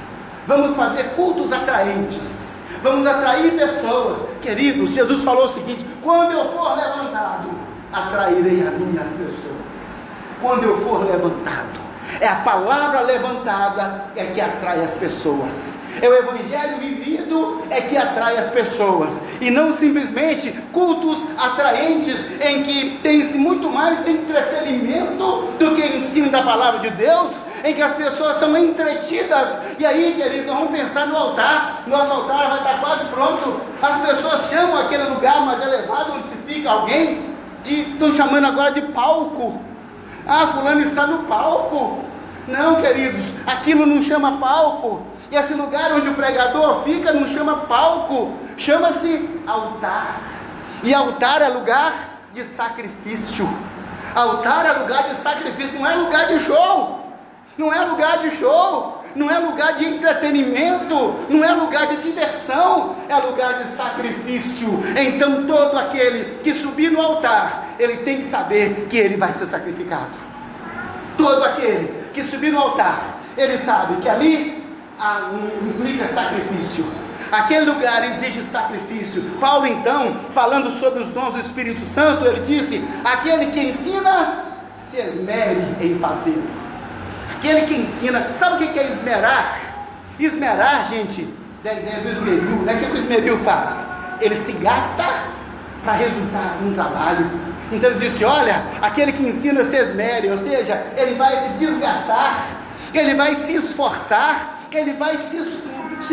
A: Vamos fazer cultos atraentes, vamos atrair pessoas. Queridos, Jesus falou o seguinte: quando eu for levantado, atrairei a mim as pessoas. Quando eu for levantado, é a palavra levantada é que atrai as pessoas, é o evangelho vivido é que atrai as pessoas, e não simplesmente cultos atraentes em que tem-se muito mais entretenimento do que ensino da palavra de Deus, em que as pessoas são entretidas. E aí, querido, nós vamos pensar no altar. Nosso altar vai estar quase pronto. As pessoas chamam aquele lugar mais elevado onde se fica alguém, estão chamando agora de palco. Ah, fulano está no palco. Não, queridos, aquilo não chama palco. E esse lugar onde o pregador fica não chama palco, chama-se altar. E altar é lugar de sacrifício. Altar é lugar de sacrifício, não é lugar de show. Não é lugar de show, não é lugar de entretenimento, não é lugar de diversão, é lugar de sacrifício. Então todo aquele que subir no altar, ele tem que saber que ele vai ser sacrificado. Todo aquele que subir no altar, ele sabe que ali implica sacrifício. Aquele lugar exige sacrifício. Paulo então, falando sobre os dons do Espírito Santo, ele disse: aquele que ensina, se esmere em fazê-lo. Aquele que ensina, sabe o que é esmerar? Esmerar, gente, da ideia do esmeril, né? O que o esmeril faz? Ele se gasta para resultar num trabalho. Então ele disse: olha, aquele que ensina se esmere, ou seja, ele vai se desgastar, ele vai se esforçar, ele vai se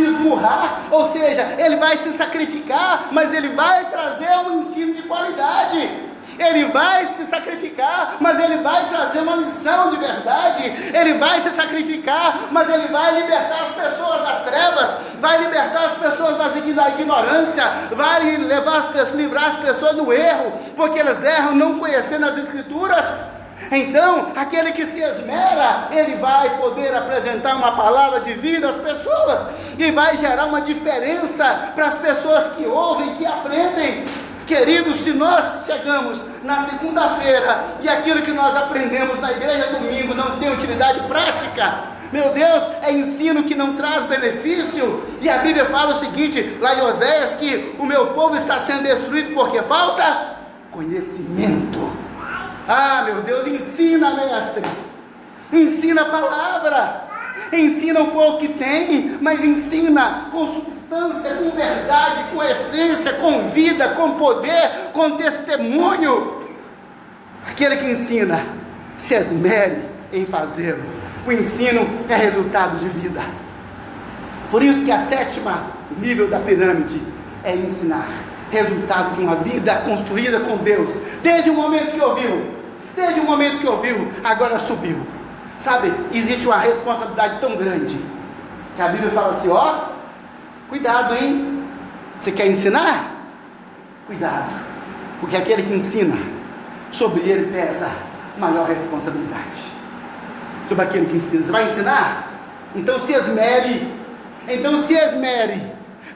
A: esmurrar, ou seja, ele vai se sacrificar, mas ele vai trazer um ensino de qualidade. Ele vai se sacrificar, mas ele vai trazer uma lição de verdade. Ele vai se sacrificar, mas ele vai libertar as pessoas das trevas, vai libertar as pessoas da ignorância, vai livrar as pessoas do erro, porque elas erram não conhecendo as Escrituras. Então, aquele que se esmera, ele vai poder apresentar uma palavra de vida às pessoas, e vai gerar uma diferença para as pessoas que ouvem, que aprendem. Queridos, se nós chegamos na segunda-feira e aquilo que nós aprendemos na igreja domingo não tem utilidade prática, meu Deus, é ensino que não traz benefício. E a Bíblia fala o seguinte, lá em Oséias, que o meu povo está sendo destruído porque falta conhecimento. Ah, meu Deus, ensina, mestre. Ensina a palavra. Ensina o pouco que tem, mas ensina com substância, com verdade, com essência, com vida, com poder, com testemunho. Aquele que ensina, se esmere em fazê-lo. O ensino é resultado de vida. Por isso que a sétima nível da pirâmide é ensinar. Resultado de uma vida construída com Deus. Desde o momento que ouviu, agora subiu. Sabe, existe uma responsabilidade tão grande, que a Bíblia fala assim, ó, cuidado, hein? Você quer ensinar? Cuidado, porque aquele que ensina, sobre ele pesa maior responsabilidade. Sobre aquele que ensina. Você vai ensinar? Então se esmere.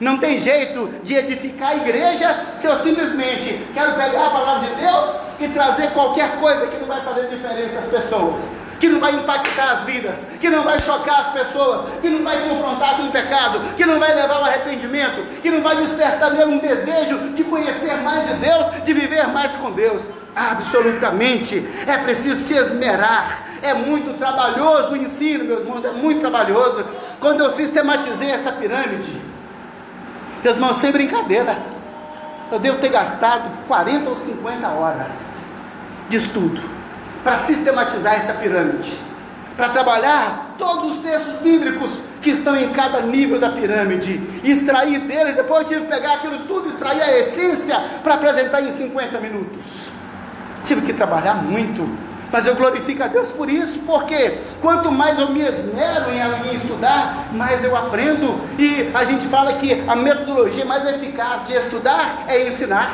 A: Não tem jeito de edificar a igreja se eu simplesmente quero pegar a palavra de Deus e trazer qualquer coisa que não vai fazer diferença às pessoas, que não vai impactar as vidas, que não vai chocar as pessoas, que não vai confrontar com o pecado, que não vai levar ao arrependimento, que não vai despertar nele um desejo de conhecer mais de Deus, de viver mais com Deus. Absolutamente, é preciso se esmerar. É muito trabalhoso o ensino, meus irmãos, é muito trabalhoso. Quando eu sistematizei essa pirâmide, meus irmãos, sem brincadeira, eu devo ter gastado 40 ou 50 horas de estudo para sistematizar essa pirâmide, para trabalhar todos os textos bíblicos que estão em cada nível da pirâmide, extrair deles. Depois eu tive que pegar aquilo tudo, extrair a essência para apresentar em 50 minutos. Tive que trabalhar muito, mas eu glorifico a Deus por isso, porque quanto mais eu me esmero em estudar, mais eu aprendo. E a gente fala que a metodologia mais eficaz de estudar é ensinar,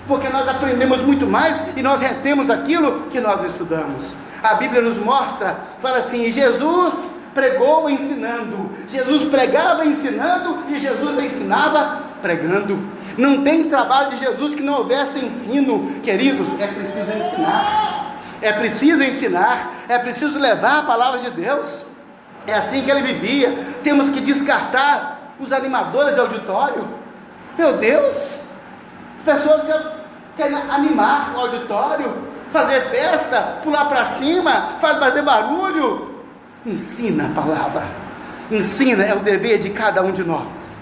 A: porque nós aprendemos muito mais e nós retemos aquilo que nós estudamos. A Bíblia nos mostra, fala assim, Jesus pregou ensinando, Jesus pregava ensinando e Jesus ensinava pregando. Não tem trabalho de Jesus que não houvesse ensino. Queridos, é preciso ensinar, é preciso levar a palavra de Deus. É assim que ele vivia. Temos que descartar os animadores de auditório. Meu Deus, as pessoas querem animar o auditório, fazer festa, pular para cima, fazer barulho. Ensina a palavra, ensina, é o dever de cada um de nós.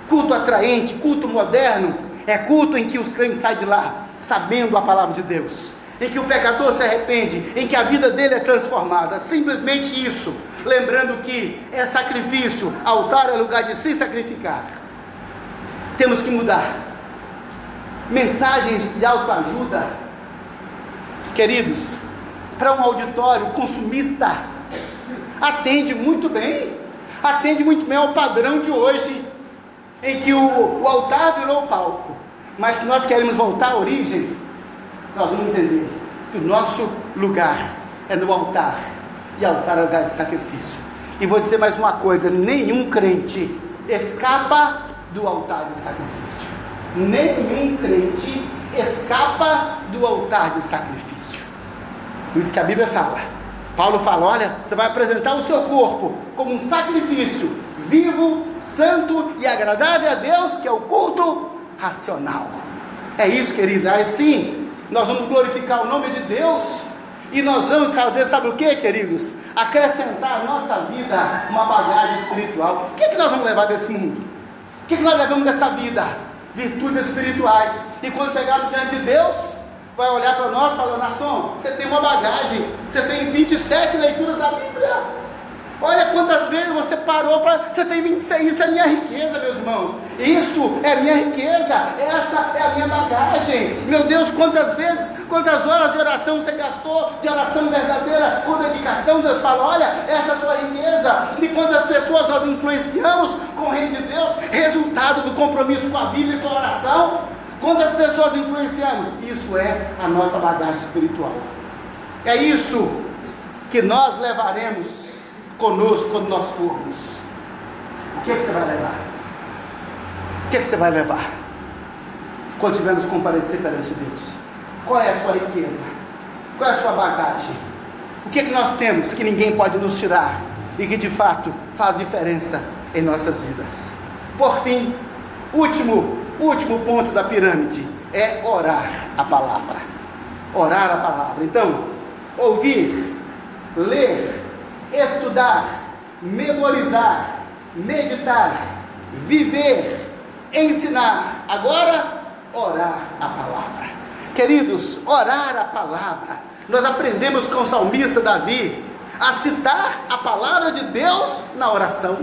A: Culto atraente, culto moderno, é culto em que os crentes saem de lá sabendo a palavra de Deus, em que o pecador se arrepende, em que a vida dele é transformada. Simplesmente isso. Lembrando que é sacrifício, altar é lugar de se sacrificar. Temos que mudar. Mensagens de autoajuda, queridos, para um auditório consumista, atende muito bem ao padrão de hoje, em que o altar virou o palco. Mas se nós queremos voltar à origem, nós vamos entender que o nosso lugar é no altar, e altar é lugar de sacrifício. E vou dizer mais uma coisa, nenhum crente escapa do altar de sacrifício. Por isso que a Bíblia fala, Paulo fala, olha, você vai apresentar o seu corpo como um sacrifício vivo, santo e agradável a Deus, que é o culto racional. É isso, querido. Assim nós vamos glorificar o nome de Deus, e nós vamos fazer, sabe o que, queridos? Acrescentar à nossa vida uma bagagem espiritual. O que nós vamos levar desse mundo? O que nós levamos dessa vida? Virtudes espirituais. E quando chegarmos diante de Deus, vai olhar para nós e falar, Nação, você tem uma bagagem, você tem 27 leituras da Bíblia. Olha quantas vezes você parou para... Você tem 26, isso é minha riqueza, meus irmãos. Isso é minha riqueza, essa é a minha bagagem. Meu Deus, quantas vezes, quantas horas de oração você gastou, de oração verdadeira, com dedicação. Deus fala, olha, essa é a sua riqueza. E quantas pessoas nós influenciamos com o reino de Deus, resultado do compromisso com a Bíblia e com a oração. Quantas pessoas influenciamos? Isso é a nossa bagagem espiritual. É isso que nós levaremos conosco quando nós formos. O que você vai levar? O que você vai levar quando tivermos que comparecer perante Deus? Qual é a sua riqueza? Qual é a sua bagagem? O que nós temos que ninguém pode nos tirar e que de fato faz diferença em nossas vidas? Por fim, último ponto da pirâmide é orar a palavra. orar a palavra. Então, ouvir, ler, estudar, memorizar, meditar, viver, ensinar. Agora, orar a palavra. Queridos, orar a palavra. Nós aprendemos com o salmista Davi a citar a palavra de Deus na oração.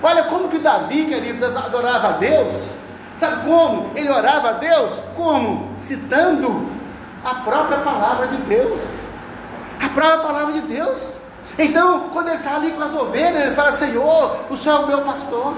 A: Olha como que Davi, queridos, adorava a Deus. Sabe como ele orava a Deus? Como? Citando a própria palavra de Deus. A própria palavra de Deus. Então, quando ele está ali com as ovelhas, ele fala: Senhor, o Senhor é o meu pastor.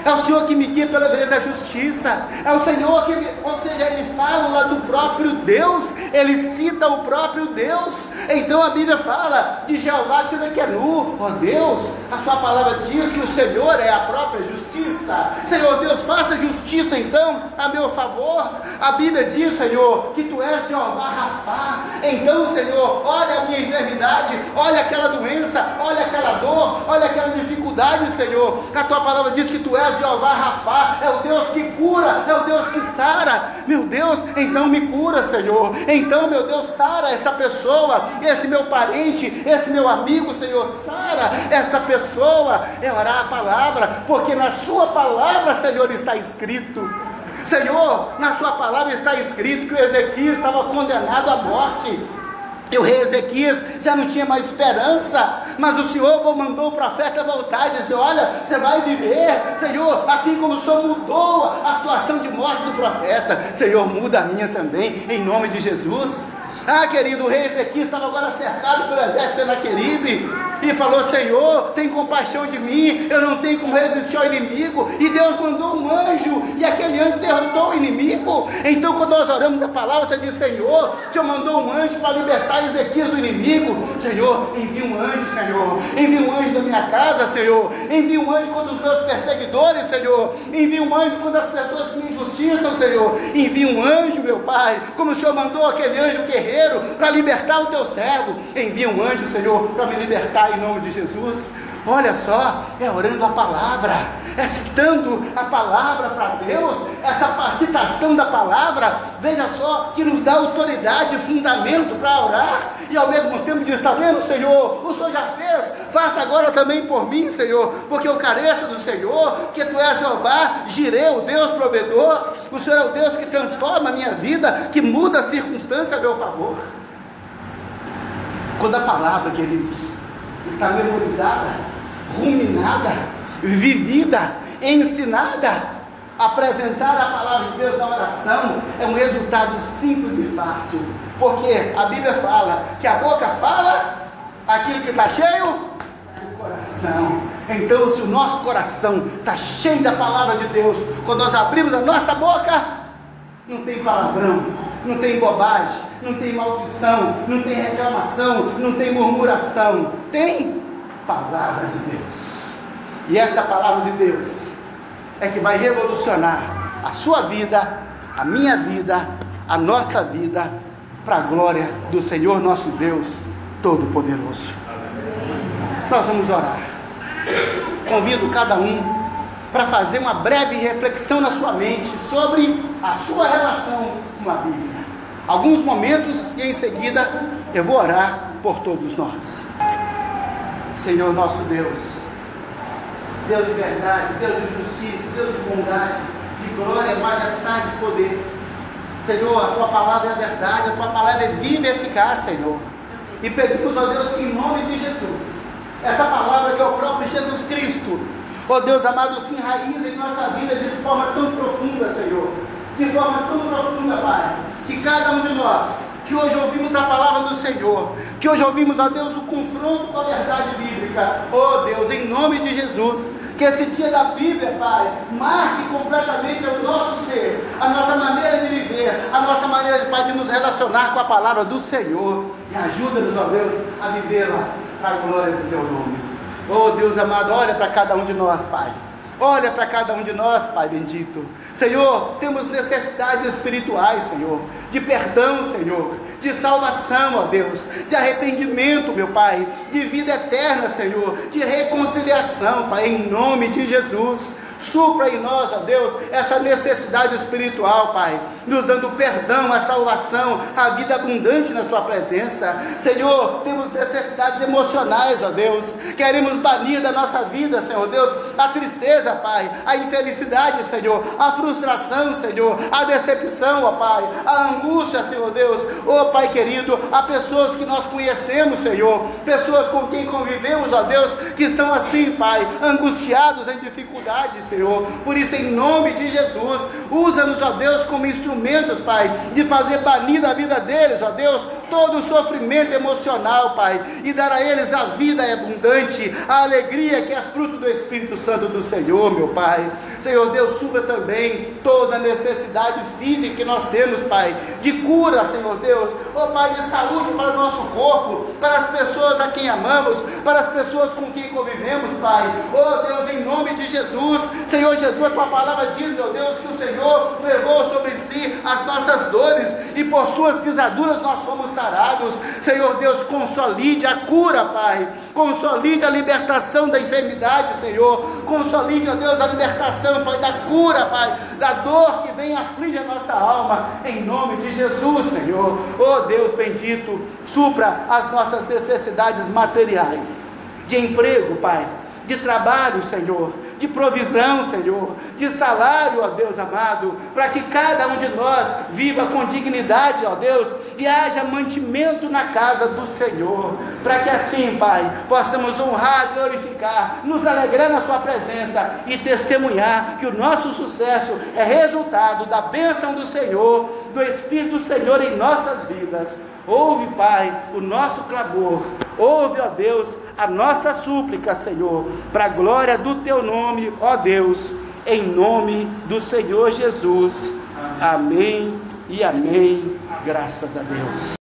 A: É o Senhor que me guia pela vereda da justiça. É o Senhor que ou seja, ele fala lá do próprio Deus. Ele cita o próprio Deus. Então a Bíblia fala de Jeová Tsidkenu. Ó Deus, a sua palavra diz que o Senhor é a própria justiça. Senhor Deus, faça justiça então a meu favor. A Bíblia diz, Senhor, que tu és Jeová Rafá. Então, Senhor, olha a minha enfermidade, olha aquela doença, olha aquela dor, olha aquela dificuldade, Senhor. A tua palavra diz que tu és Jeová Rafá, é o Deus que cura, é o Deus que sara. Meu Deus, então me cura, Senhor. Então, meu Deus, sara essa pessoa, esse meu parente, esse meu amigo, Senhor, sara essa pessoa. É orar a palavra, porque na sua palavra, Senhor, está escrito. Senhor, na sua palavra está escrito que o Ezequias estava condenado à morte. E o rei Ezequias já não tinha mais esperança, mas o Senhor mandou o profeta voltar e dizer: olha, você vai viver, Senhor, assim como o Senhor mudou a situação de morte do profeta, Senhor, muda a minha também, em nome de Jesus. Ah, querido, o rei Ezequias estava agora cercado pelo exército de Senaqueribe e falou: Senhor, tem compaixão de mim, eu não tenho como resistir ao inimigo. E Deus mandou um anjo, e aquele anjo derrotou o inimigo. Então, quando nós oramos a palavra, você diz: Senhor, o Senhor mandou um anjo para libertar Ezequias do inimigo. Senhor, envia um anjo, Senhor, envia um anjo da minha casa, Senhor, envia um anjo contra os meus perseguidores, Senhor, envia um anjo contra as pessoas que me injustiçam, Senhor, envia um anjo, meu Pai, como o Senhor mandou aquele anjo guerreiro para libertar o teu servo. Envia um anjo, Senhor, para me libertar em nome de Jesus. Olha só, é orando a palavra, é citando a palavra para Deus, essa citação da palavra, veja só, que nos dá autoridade e fundamento para orar, e ao mesmo tempo diz: está vendo, Senhor, o Senhor já fez, faça agora também por mim, Senhor, porque eu careço do Senhor, que tu és Jeová Jireh, o Deus provedor. O Senhor é o Deus que transforma a minha vida, que muda a circunstância a meu favor. Quando a palavra, queridos, está memorizada, ruminada, vivida, ensinada, apresentar a palavra de Deus na oração é um resultado simples e fácil, porque a Bíblia fala que a boca fala aquilo que está cheio do coração. Então, se o nosso coração está cheio da palavra de Deus, quando nós abrimos a nossa boca, não tem palavrão, não tem bobagem, não tem maldição, não tem reclamação, não tem murmuração, tem palavra de Deus. E essa palavra de Deus é que vai revolucionar a sua vida, a minha vida, a nossa vida, para a glória do Senhor nosso Deus Todo-Poderoso. Nós vamos orar. Convido cada um para fazer uma breve reflexão na sua mente sobre a sua relação com a Bíblia. Alguns momentos e em seguida eu vou orar por todos nós. Senhor nosso Deus, Deus de verdade, Deus de justiça, Deus de bondade, de glória, majestade e poder. Senhor, a tua palavra é a verdade, a tua palavra é viva e eficaz, Senhor. E pedimos, ó Deus, que em nome de Jesus, essa palavra que é o próprio Jesus Cristo, ó Deus amado, se enraiza em nossa vida de forma tão profunda, Senhor. De forma tão profunda, Pai, que cada um de nós, que hoje ouvimos a palavra do Senhor, que hoje ouvimos, ó Deus, o confronto com a verdade bíblica, ó Deus, em nome de Jesus, que esse dia da Bíblia, Pai, marque completamente o nosso ser, a nossa maneira de viver, a nossa maneira, Pai, de nos relacionar com a palavra do Senhor, e ajuda-nos, ó Deus, a vivê-la para a glória do Teu nome. Ó Deus amado, olha para cada um de nós, Pai. Olha para cada um de nós, Pai bendito. Senhor, temos necessidades espirituais, Senhor, de perdão, Senhor, de salvação, ó Deus, de arrependimento, meu Pai, de vida eterna, Senhor, de reconciliação, Pai, em nome de Jesus. Supra em nós, ó Deus, essa necessidade espiritual, Pai, nos dando perdão, a salvação, a vida abundante na Tua presença. Senhor, temos necessidades emocionais, ó Deus, queremos banir da nossa vida, Senhor Deus, a tristeza, Pai, a infelicidade, Senhor, a frustração, Senhor, a decepção, ó Pai, a angústia, Senhor Deus, ó Pai querido, há pessoas que nós conhecemos, Senhor, pessoas com quem convivemos, ó Deus, que estão assim, Pai, angustiados em dificuldade, Senhor. Por isso, em nome de Jesus, usa-nos, ó Deus, como instrumentos, Pai, de fazer banir da vida deles, ó Deus, todo o sofrimento emocional, Pai, e dar a eles a vida abundante, a alegria que é fruto do Espírito Santo do Senhor, meu Pai. Senhor Deus, supra também toda a necessidade física que nós temos, Pai, de cura, Senhor Deus, ó Pai, de saúde para o nosso corpo, para as pessoas a quem amamos, para as pessoas com quem convivemos, Pai. Ó Deus, em nome de Jesus, Senhor Jesus, a Tua palavra diz, meu Deus, que o Senhor levou sobre si as nossas dores e por Suas pisaduras nós fomos sarados. Senhor Deus, consolide a cura, Pai, consolide a libertação da enfermidade, Senhor, consolide, ó Deus, a libertação, Pai, da cura, Pai, da dor que vem aflige a nossa alma, em nome de Jesus, Senhor. Ó Deus bendito, supra as nossas necessidades materiais, de emprego, Pai, de trabalho, Senhor, de provisão, Senhor, de salário, ó Deus amado, para que cada um de nós viva com dignidade, ó Deus, e haja mantimento na casa do Senhor, para que assim, Pai, possamos honrar, glorificar, nos alegrar na Sua presença e testemunhar que o nosso sucesso é resultado da bênção do Senhor, do Espírito do Senhor em nossas vidas. Ouve, Pai, o nosso clamor, ouve, ó Deus, a nossa súplica, Senhor, para a glória do Teu nome, ó Deus, em nome do Senhor Jesus. Amém e amém. Graças a Deus.